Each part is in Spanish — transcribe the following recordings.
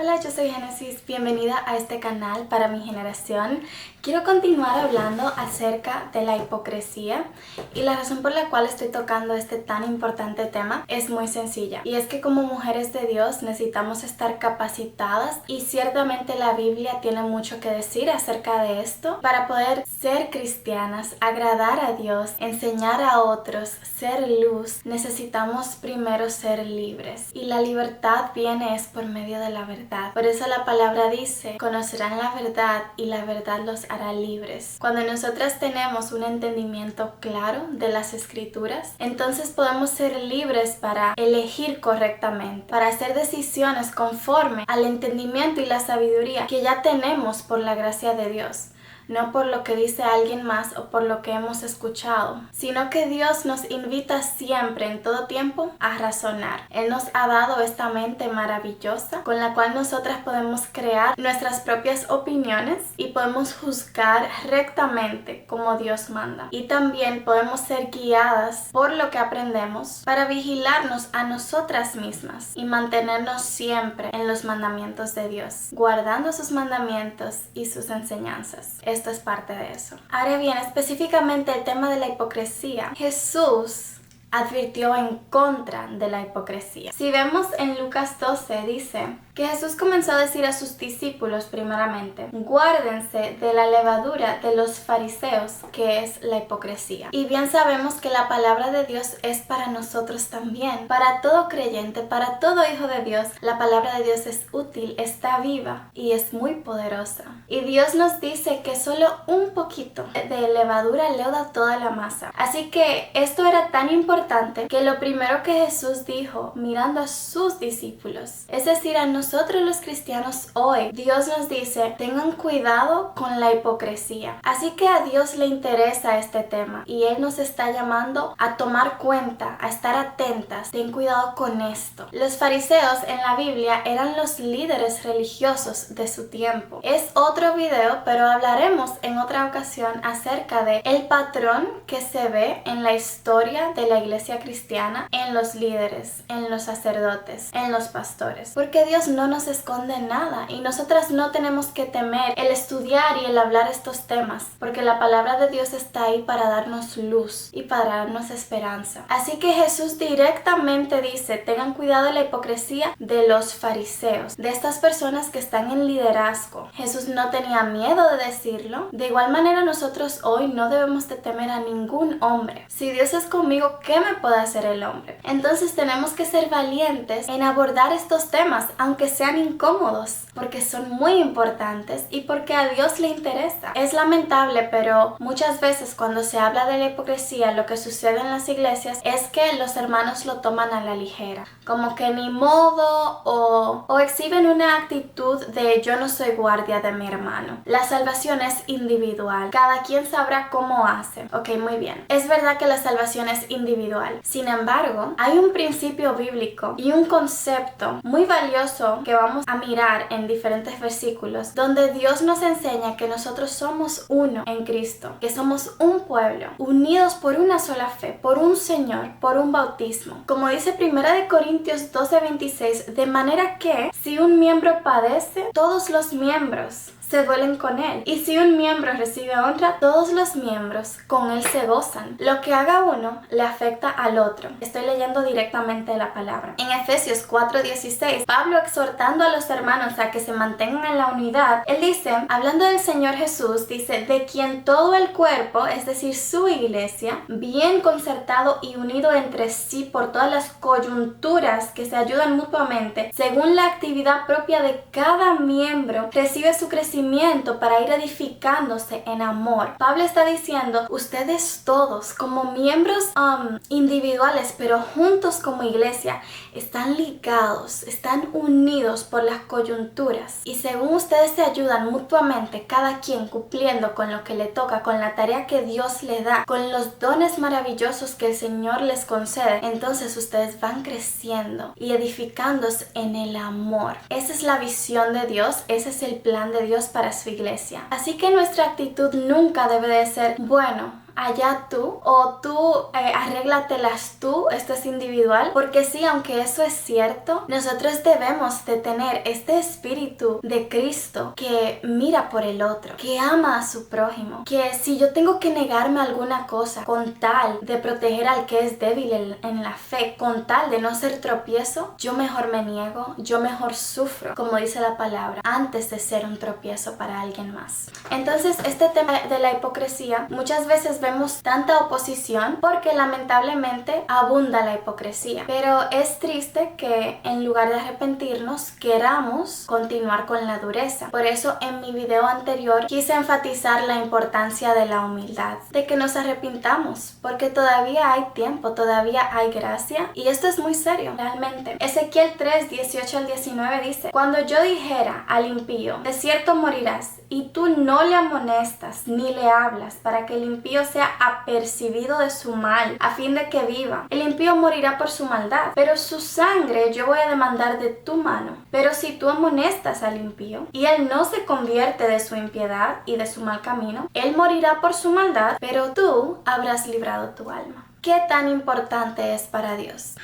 Hola, yo soy Génesis, bienvenida a este canal para mi generación. Quiero continuar hablando acerca de la hipocresía y la razón por la cual estoy tocando este tan importante tema es muy sencilla. Y es que como mujeres de Dios necesitamos estar capacitadas y ciertamente la Biblia tiene mucho que decir acerca de esto. Para poder ser cristianas, agradar a Dios, enseñar a otros, ser luz, necesitamos primero ser libres. Y la libertad viene es por medio de la verdad. Por eso la palabra dice, conocerán la verdad y la verdad los hará libres. Cuando nosotras tenemos un entendimiento claro de las escrituras, entonces podemos ser libres para elegir correctamente, para hacer decisiones conforme al entendimiento y la sabiduría que ya tenemos por la gracia de Dios. No por lo que dice alguien más o por lo que hemos escuchado, sino que Dios nos invita siempre, en todo tiempo, a razonar. Él nos ha dado esta mente maravillosa con la cual nosotras podemos crear nuestras propias opiniones y podemos juzgar rectamente como Dios manda. Y también podemos ser guiadas por lo que aprendemos para vigilarnos a nosotras mismas y mantenernos siempre en los mandamientos de Dios, guardando sus mandamientos y sus enseñanzas. Esto es parte de eso. Ahora bien, específicamente el tema de la hipocresía. Jesús advirtió en contra de la hipocresía. Si vemos en Lucas 12, dice que Jesús comenzó a decir a sus discípulos primeramente, guárdense de la levadura de los fariseos, que es la hipocresía. Y bien sabemos que la palabra de Dios es para nosotros también, para todo creyente, para todo hijo de Dios. La palabra de Dios es útil, está viva y es muy poderosa. Y Dios nos dice que solo un poquito de levadura leuda toda la masa. Así que esto era tan importante que lo primero que Jesús dijo mirando a sus discípulos, es decir, a nosotros los cristianos hoy, Dios nos dice, tengan cuidado con la hipocresía. Así que a Dios le interesa este tema y Él nos está llamando a tomar cuenta, a estar atentas. Ten cuidado con esto. Los fariseos en la Biblia eran los líderes religiosos de su tiempo. Es otro video, pero hablaremos en otra ocasión acerca de el patrón que se ve en la historia de la iglesia cristiana, en los líderes, en los sacerdotes, en los pastores. Porque Dios no nos esconde nada y nosotras no tenemos que temer el estudiar y el hablar estos temas, porque la palabra de Dios está ahí para darnos luz y para darnos esperanza. Así que Jesús directamente dice, tengan cuidado de la hipocresía de los fariseos, de estas personas que están en liderazgo. Jesús no tenía miedo de decirlo. De igual manera nosotros hoy no debemos de temer a ningún hombre. Si Dios es conmigo, ¿qué me puede hacer el hombre? Entonces tenemos que ser valientes en abordar estos temas, aunque sean incómodos, porque son muy importantes y porque a Dios le interesa. Es lamentable, pero muchas veces cuando se habla de la hipocresía, lo que sucede en las iglesias es que los hermanos lo toman a la ligera, como que ni modo, o exhiben una actitud de yo no soy guardia de mi hermano. La salvación es individual, cada quien sabrá cómo hace. Ok, muy bien. Es verdad que la salvación es individual, sin embargo, hay un principio bíblico y un concepto muy valioso que vamos a mirar en diferentes versículos, donde Dios nos enseña que nosotros somos uno en Cristo, que somos un pueblo, unidos por una sola fe, por un Señor, por un bautismo. Como dice 1 Corintios 12:26, de manera que si un miembro padece, todos los miembros se duelen con él. Y si un miembro recibe honra, todos los miembros con él se gozan. Lo que haga uno le afecta al otro. Estoy leyendo directamente la palabra. En Efesios 4:16, Pablo exhortando a los hermanos a que se mantengan en la unidad, él dice, hablando del Señor Jesús, dice, de quien todo el cuerpo, es decir, su iglesia, bien concertado y unido entre sí por todas las coyunturas que se ayudan mutuamente, según la actividad propia de cada miembro, recibe su crecimiento para ir edificándose en amor. Pablo está diciendo, ustedes todos como miembros individuales, pero juntos como iglesia, están ligados, están unidos por las coyunturas. Y según ustedes se ayudan mutuamente, cada quien cumpliendo con lo que le toca, con la tarea que Dios le da, con los dones maravillosos que el Señor les concede, entonces ustedes van creciendo y edificándose en el amor. Esa es la visión de Dios, ese es el plan de Dios para su iglesia. Así que nuestra actitud nunca debe de ser, bueno, allá tú, o tú arréglatelas tú, esto es individual, porque sí, aunque eso es cierto, nosotros debemos de tener este espíritu de Cristo que mira por el otro, que ama a su prójimo, que si yo tengo que negarme alguna cosa con tal de proteger al que es débil en la fe, con tal de no ser tropiezo, yo mejor me niego, yo mejor sufro, como dice la palabra, antes de ser un tropiezo para alguien más. Entonces, este tema de la hipocresía, muchas veces vemos tanta oposición porque lamentablemente abunda la hipocresía, pero es triste que en lugar de arrepentirnos queramos continuar con la dureza. Por eso en mi video anterior quise enfatizar la importancia de la humildad, de que nos arrepintamos, porque todavía hay tiempo, todavía hay gracia, y esto es muy serio realmente. Ezequiel 3, 18 al 19 dice: cuando yo dijera al impío, de cierto morirás, y tú no le amonestas ni le hablas para que el impío sea apercibido de su mal, a fin de que viva, el impío morirá por su maldad, pero su sangre yo voy a demandar de tu mano. Pero si tú amonestas al impío y él no se convierte de su impiedad y de su mal camino, él morirá por su maldad, pero tú habrás librado tu alma. ¿Qué tan importante es para Dios?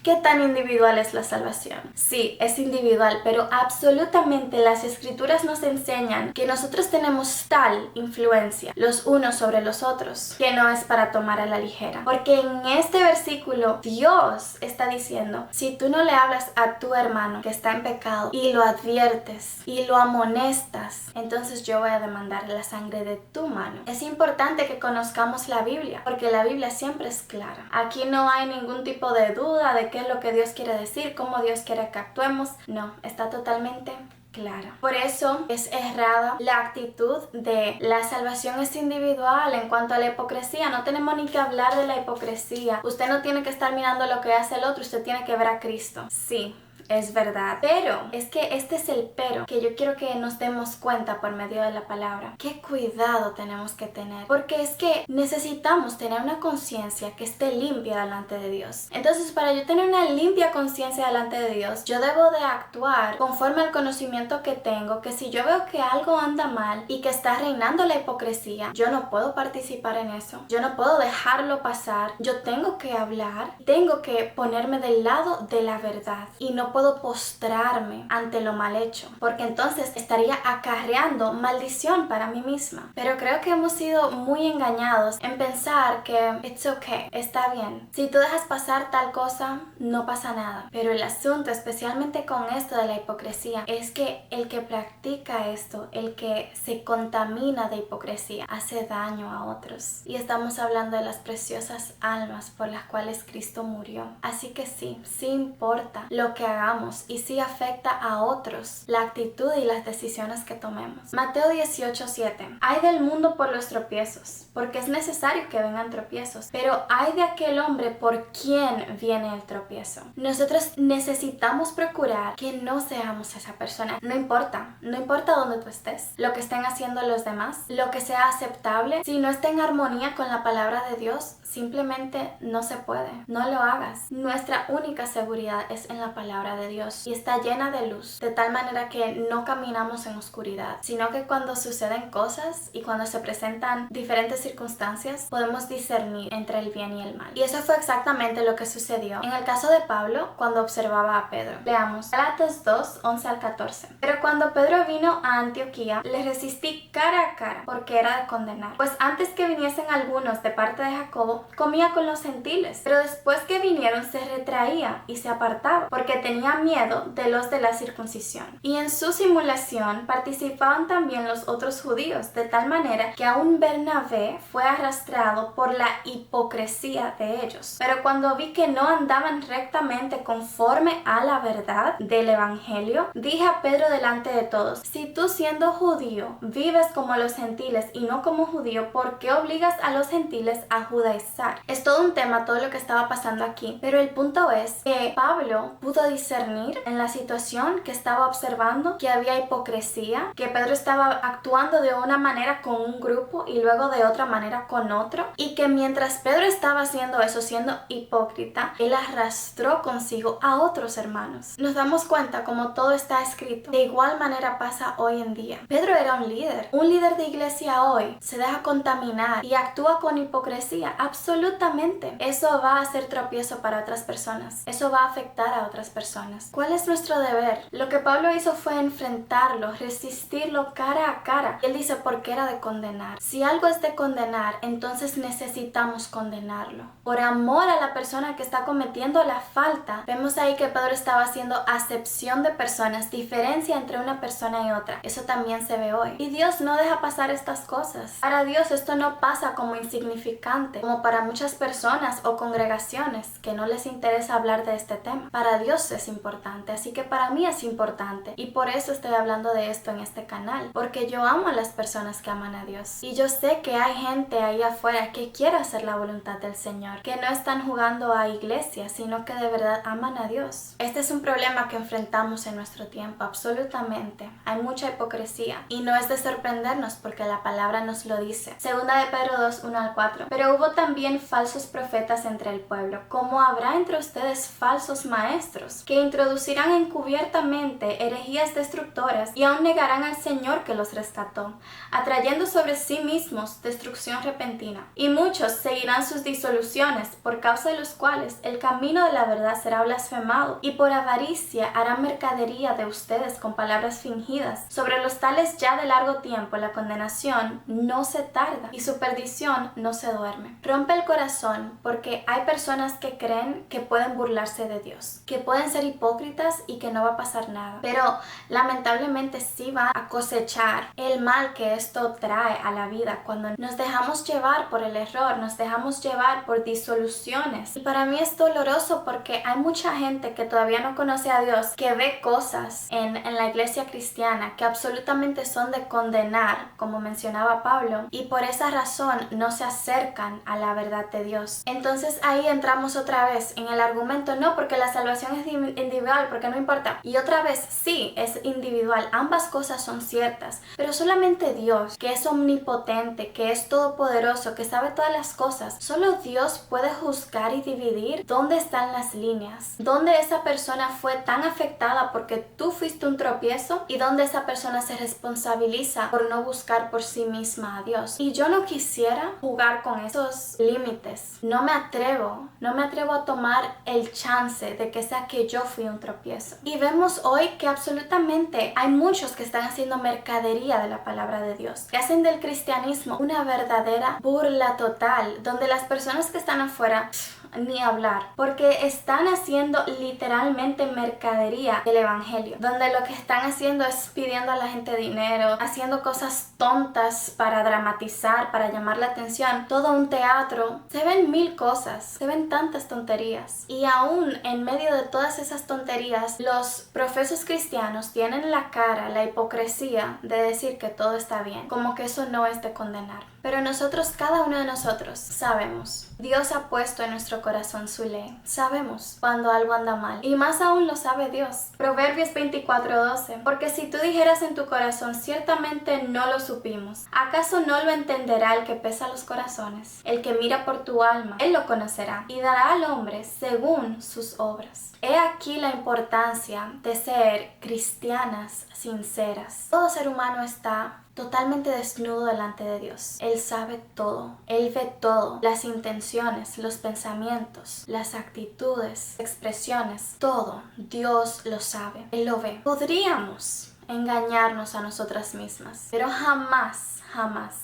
¿Qué tan individual es la salvación? Sí, es individual, pero absolutamente las escrituras nos enseñan que nosotros tenemos tal influencia los unos sobre los otros que no es para tomar a la ligera. Porque en este versículo Dios está diciendo: si tú no le hablas a tu hermano que está en pecado y lo adviertes y lo amonestas, entonces yo voy a demandar la sangre de tu mano. Es importante que conozcamos la Biblia, porque la Biblia siempre es clara. Aquí no hay ningún tipo de duda de qué es lo que Dios quiere decir, cómo Dios quiere que actuemos. No, está totalmente clara. Por eso es errada la actitud de la salvación es individual en cuanto a la hipocresía. No tenemos ni que hablar de la hipocresía. Usted no tiene que estar mirando lo que hace el otro, usted tiene que ver a Cristo. Sí, es verdad, pero es que este es el pero que yo quiero que nos demos cuenta por medio de la palabra. Qué cuidado tenemos que tener, porque es que necesitamos tener una conciencia que esté limpia delante de Dios. Entonces, para yo tener una limpia conciencia delante de Dios, yo debo de actuar conforme al conocimiento que tengo, que si yo veo que algo anda mal y que está reinando la hipocresía, yo no puedo participar en eso, yo no puedo dejarlo pasar, yo tengo que hablar, tengo que ponerme del lado de la verdad y no puedo postrarme ante lo mal hecho, porque entonces estaría acarreando maldición para mí misma. Pero creo que hemos sido muy engañados en pensar que it's okay, está bien. Si tú dejas pasar tal cosa, no pasa nada. Pero el asunto, especialmente con esto de la hipocresía, es que el que practica esto, el que se contamina de hipocresía, hace daño a otros. Y estamos hablando de las preciosas almas por las cuales Cristo murió. Así que sí importa lo que hagamos y sí afecta a otros la actitud y las decisiones que tomemos. Mateo 18:7. Ay del mundo por los tropiezos, porque es necesario que vengan tropiezos, pero ay de aquel hombre por quien viene el tropiezo. Nosotros necesitamos procurar que no seamos esa persona. No importa dónde tú estés, lo que estén haciendo los demás, lo que sea aceptable, si no está en armonía con la palabra de Dios, simplemente no se puede. No lo hagas. Nuestra única seguridad es en la palabra de Dios y está llena de luz, de tal manera que no caminamos en oscuridad, sino que cuando suceden cosas y cuando se presentan diferentes circunstancias, podemos discernir entre el bien y el mal. Y eso fue exactamente lo que sucedió en el caso de Pablo cuando observaba a Pedro. Leamos Gálatas 2, 11 al 14. Pero cuando Pedro vino a Antioquía, le resistí cara a cara, porque era de condenar. Pues antes que viniesen algunos de parte de Jacobo, comía con los gentiles, pero después que vinieron se retraía y se apartaba, porque tenía miedo de los de la circuncisión. Y en su simulación participaban también los otros judíos, de tal manera que aún Bernabé fue arrastrado por la hipocresía de ellos. Pero cuando vi que no andaban rectamente conforme a la verdad del evangelio, dije a Pedro delante de todos: si tú siendo judío vives como los gentiles y no como judío, ¿por qué obligas a los gentiles a judaizar? Es todo un tema todo lo que estaba pasando aquí, pero el punto es que Pablo pudo discernir discernir en la situación que estaba observando que había hipocresía, que Pedro estaba actuando de una manera con un grupo y luego de otra manera con otro, y que mientras Pedro estaba haciendo eso, siendo hipócrita, él arrastró consigo a otros hermanos. Nos damos cuenta como todo está escrito. De igual manera pasa hoy en día. Pedro era un líder de iglesia hoy se deja contaminar y actúa con hipocresía. Absolutamente. Eso va a ser tropiezo para otras personas. Eso va a afectar a otras personas. ¿Cuál es nuestro deber? Lo que Pablo hizo fue enfrentarlo, resistirlo cara a cara. Y él dice, porque era de condenar. Si algo es de condenar, entonces necesitamos condenarlo. Por amor a la persona que está cometiendo la falta, vemos ahí que Pedro estaba haciendo acepción de personas, diferencia entre una persona y otra. Eso también se ve hoy. Y Dios no deja pasar estas cosas. Para Dios esto no pasa como insignificante, como para muchas personas o congregaciones que no les interesa hablar de este tema. Para Dios es importante, así que para mí es importante. Y por eso estoy hablando de esto en este canal, porque yo amo a las personas que aman a Dios. Y yo sé que hay gente ahí afuera que quiere hacer la voluntad del Señor, que no están jugando a iglesia, sino que de verdad aman a Dios. Este es un problema que enfrentamos en nuestro tiempo, absolutamente. Hay mucha hipocresía y no es de sorprendernos porque la palabra nos lo dice. Segunda de Pedro 2, 1 al 4. Pero hubo también falsos profetas entre el pueblo, como habrá entre ustedes falsos maestros, que introducirán encubiertamente herejías destructoras y aún negarán al Señor que los rescató, atrayendo sobre sí mismos destrucción repentina. Y muchos seguirán sus disoluciones, por causa de los cuales el camino de la verdad será blasfemado, y por avaricia harán mercadería de ustedes con palabras fingidas. Sobre los tales ya de largo tiempo la condenación no se tarda y su perdición no se duerme. Rompe el corazón porque hay personas que creen que pueden burlarse de Dios, que pueden ser hipócritas y que no va a pasar nada, pero lamentablemente sí va a cosechar el mal que esto trae a la vida cuando nos dejamos llevar por el error, nos dejamos llevar por disoluciones. Y para mí es doloroso porque hay mucha gente que todavía no conoce a Dios, que ve cosas en la iglesia cristiana que absolutamente son de condenar, como mencionaba Pablo, y por esa razón no se acercan a la verdad de Dios. Entonces ahí entramos otra vez en el argumento, no, porque la salvación es individual, porque no importa. Y otra vez, sí, es individual, ambas cosas son ciertas, pero solamente Dios, que es omnipotente, que es todopoderoso, que sabe todas las cosas, solo Dios puede juzgar y dividir dónde están las líneas, dónde esa persona fue tan afectada porque tú fuiste un tropiezo y dónde esa persona se responsabiliza por no buscar por sí misma a Dios. Y yo no quisiera jugar con esos límites. No me atrevo a tomar el chance de que sea que yo fui un tropiezo. Y vemos hoy que absolutamente hay muchos que están haciendo mercadería de la palabra de Dios, que hacen del cristianismo una verdadera burla total, donde las personas que están afuera ni hablar, porque están haciendo literalmente mercadería del evangelio, donde lo que están haciendo es pidiendo a la gente dinero, haciendo cosas tontas para dramatizar, para llamar la atención, todo un teatro. Se ven mil cosas, se ven tantas tonterías, y aún en medio de todas esas tonterías los profesos cristianos tienen la cara, la hipocresía de decir que todo está bien, como que eso no es de condenar. Pero nosotros, cada uno de nosotros, sabemos. Dios ha puesto en nuestro corazón su ley. Sabemos cuando algo anda mal. Y más aún lo sabe Dios. Proverbios 24:12. Porque si tú dijeras en tu corazón, ciertamente no lo supimos. ¿Acaso no lo entenderá el que pesa los corazones? El que mira por tu alma, él lo conocerá. Y dará al hombre según sus obras. He aquí la importancia de ser cristianas sinceras. Todo ser humano está totalmente desnudo delante de Dios. Él sabe todo. Él ve todo. Las intenciones, los pensamientos, las actitudes, expresiones, todo. Dios lo sabe. Él lo ve. Podríamos engañarnos a nosotras mismas, pero jamás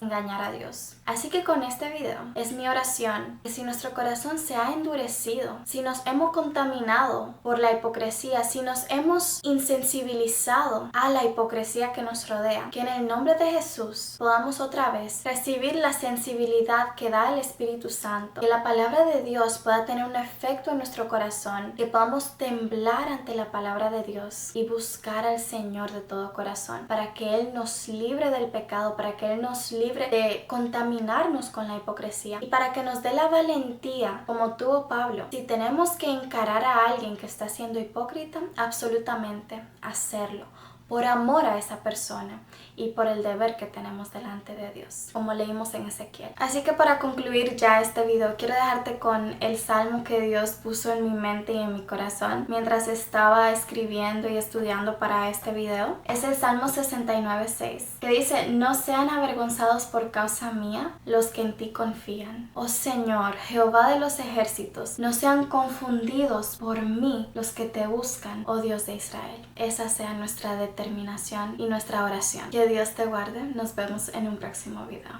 engañar a Dios. Así que con este video es mi oración que si nuestro corazón se ha endurecido, si nos hemos contaminado por la hipocresía, si nos hemos insensibilizado a la hipocresía que nos rodea, que en el nombre de Jesús podamos otra vez recibir la sensibilidad que da el Espíritu Santo, que la palabra de Dios pueda tener un efecto en nuestro corazón, que podamos temblar ante la palabra de Dios y buscar al Señor de todo corazón, para que Él nos libre del pecado, para que que Él nos libre de contaminarnos con la hipocresía y para que nos dé la valentía, como tuvo Pablo. Si tenemos que encarar a alguien que está siendo hipócrita, absolutamente hacerlo, por amor a esa persona y por el deber que tenemos delante de Dios, como leímos en Ezequiel. Así que para concluir ya este video, quiero dejarte con el salmo que Dios puso en mi mente y en mi corazón mientras estaba escribiendo y estudiando para este video. Es el Salmo 69:6, que dice: no sean avergonzados por causa mía los que en ti confían. Oh Señor, Jehová de los ejércitos, no sean confundidos por mí los que te buscan, oh Dios de Israel. Esa sea nuestra determinación y nuestra oración. Que Dios te guarde. Nos vemos en un próximo video.